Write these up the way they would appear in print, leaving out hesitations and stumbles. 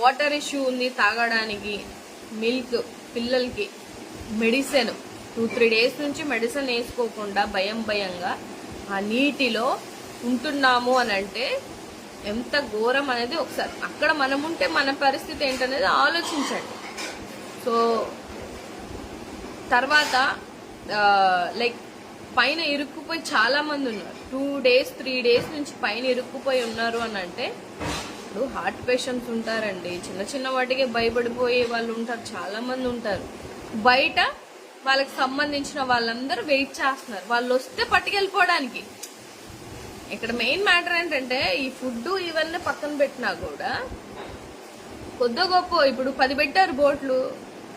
Water issue ఉంది తాగడానికి, milk, పిల్లలకి మెడిసిన్ 2-3 డేస్ నుంచి మెడిసిన్ వేసుకోకుండా భయంగా ఆ నీటిలో ఉంటున్నాము అని అంటే ఎంత ఘోరం అనేది ఒకసారి అక్కడ మనం ఉంటే మన పరిస్థితి ఏంటనేది ఆలోచించండి. సో తర్వాత లైక్ పైన ఇరుక్కుపోయి చాలా మంది ఉన్నారు, 2 డేస్ 3 డేస్ నుంచి పైన ఇరుక్కుపోయి ఉన్నారు అని అంటే ఇప్పుడు హార్ట్ పేషెంట్స్ ఉంటారండి, చిన్న వాటికి భయపడిపోయే వాళ్ళు ఉంటారు, చాలా మంది ఉంటారు. బయట వాళ్ళకి సంబంధించిన వాళ్ళందరూ వెయిట్ చేస్తున్నారు వాళ్ళు వస్తే పట్టుకెళ్ళిపోవడానికి. ఇక్కడ మెయిన్ మ్యాటర్ ఏంటంటే ఈ ఫుడ్ ఇవన్నీ పక్కన పెట్టినా కూడా కొద్ది గొప్ప ఇప్పుడు 10 పెట్టారు బోట్లు,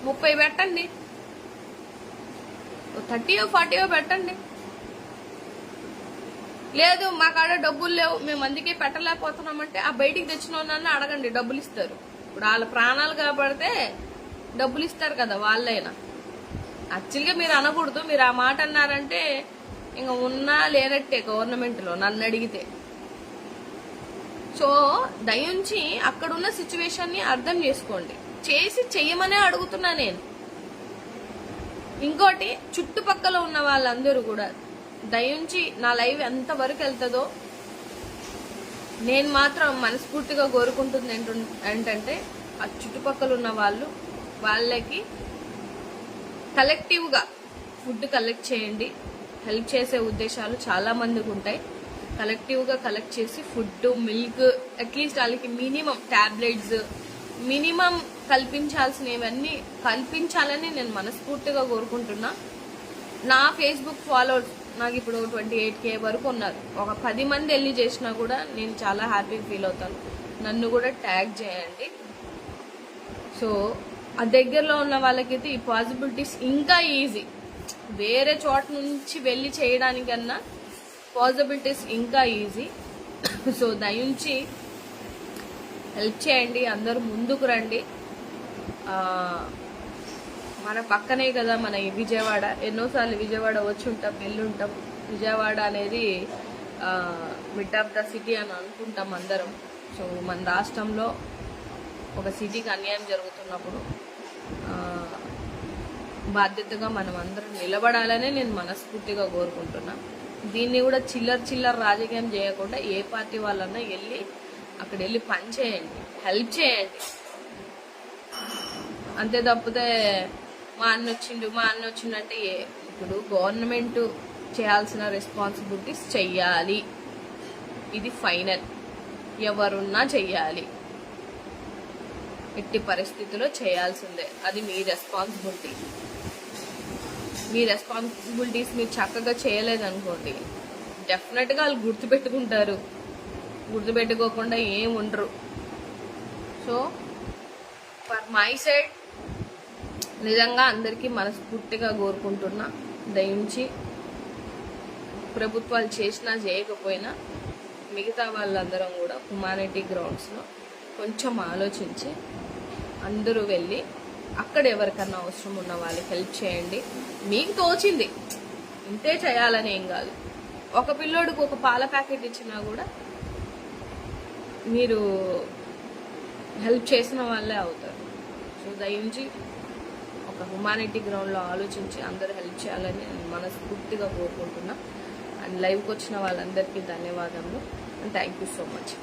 30 పెట్టండి, 30-40 పెట్టండి. లేదు మా కాడ డబ్బులు లేవు మేము అందుకే పెట్టలేకపోతున్నామంటే ఆ బయటికి తెచ్చిన వాళ్ళని అడగండి, డబ్బులు ఇస్తారు. ఇప్పుడు వాళ్ళ ప్రాణాలు కాబడితే డబ్బులు ఇస్తారు కదా వాళ్ళైనా. యాక్చువల్గా మీరు అనకూడదు, మీరు ఆ మాట అన్నారంటే ఇంకా ఉన్నా లేనట్టే గవర్నమెంట్లో నన్ను అడిగితే. సో దయించి అక్కడున్న సిచ్యువేషన్ ని అర్థం చేసుకోండి, చేసి చెయ్యమనే అడుగుతున్నా నేను. ఇంకోటి చుట్టుపక్కల ఉన్న వాళ్ళందరూ కూడా దయించి నా లైవ్ ఎంత వరకు వెళ్తుందో నేను మాత్రం మనస్ఫూర్తిగా కోరుకుంటుంది ఏంటంటే ఆ చుట్టుపక్కల ఉన్న వాళ్ళకి కలెక్టివ్గా ఫుడ్ కలెక్ట్ చేయండి. హెల్ప్ చేసే ఉద్దేశాలు చాలా మందికి ఉంటాయి. కలెక్టివ్గా కలెక్ట్ చేసి ఫుడ్, మిల్క్, అట్లీస్ట్ వాళ్ళకి మినిమం టాబ్లెట్స్ మినిమం కల్పించాల్సినవన్నీ కల్పించాలని నేను మనస్ఫూర్తిగా కోరుకుంటున్నా. నా ఫేస్బుక్ ఫాలోవర్స్ నాకు ఇప్పుడు 28K వరకు ఉన్నారు. ఒక 10 మంది వెళ్ళి చేసినా కూడా నేను చాలా హ్యాపీ ఫీల్ అవుతాను. నన్ను కూడా ట్యాగ్ చేయండి. సో ఆ దగ్గరలో ఉన్న వాళ్ళకైతే ఈ పాసిబిలిటీస్ ఇంకా ఈజీ, వేరే చోట నుంచి వెళ్ళి చేయడానికన్నా పాసిబిలిటీస్ ఇంకా ఈజీ. సో దయించి హెల్ప్ చేయండి, అందరూ ముందుకు రండి. మన పక్కనే కదా మన విజయవాడ, ఎన్నోసార్లు విజయవాడ వచ్చి ఉంటాం, వెళ్ళి ఉంటాం. విజయవాడ అనేది మిడ్ ఆఫ్ ద సిటీ అని అనుకుంటాం అందరం. సో మన రాష్ట్రంలో ఒక సిటీకి అన్యాయం జరుగుతున్నప్పుడు బాధ్యతగా మనం అందరం నిలబడాలనే నేను మనస్ఫూర్తిగా కోరుకుంటున్నా. దీన్ని కూడా చిల్లర రాజకీయం చేయకుండా ఏ పార్టీ వాళ్ళన్నా వెళ్ళి అక్కడ వెళ్ళి పని చేయండి, హెల్ప్ చేయండి. అంతే తప్పితే మా అన్న వచ్చిండంటే ఇప్పుడు గవర్నమెంట్ చేయాల్సిన రెస్పాన్సిబిలిటీస్ చెయ్యాలి, ఇది ఫైనల్. ఎవరున్నా చెయ్యాలి, ఎట్టి పరిస్థితుల్లో చేయాల్సిందే, అది మీ రెస్పాన్సిబిలిటీ. మీ రెస్పాన్సిబిలిటీస్ మీరు చక్కగా చేయలేదనుకోండి డెఫినెట్గా వాళ్ళు గుర్తుపెట్టుకుంటారు, గుర్తుపెట్టుకోకుండా ఏం ఉండరు. సో ఫర్ మై సైడ్ నిజంగా అందరికీ మనస్ఫూర్తిగా కోరుకుంటున్నా, దయించి ప్రభుత్వాలు చేసినా చేయకపోయినా మిగతా వాళ్ళందరం కూడా హ్యుమానిటీ గ్రౌండ్స్లో కొంచెం ఆలోచించి అందరూ వెళ్ళి అక్కడ ఎవరికన్నా అవసరం ఉన్న వాళ్ళకి హెల్ప్ చేయండి. మీకు తోచింది ఇంతే చేయాలని ఏం కాదు. ఒక పిల్లోడికి ఒక పాల ప్యాకెట్ ఇచ్చినా కూడా మీరు హెల్ప్ చేసిన వాళ్ళే అవుతారు. సో దయించి ఒక హ్యుమానిటీ గ్రౌండ్లో ఆలోచించి అందరూ హెల్ప్ చేయాలని నేను మనస్ఫూర్తిగా కోరుకుంటున్నా. అండ్ లైవ్కి వచ్చిన వాళ్ళందరికీ ధన్యవాదములు and thank you so much.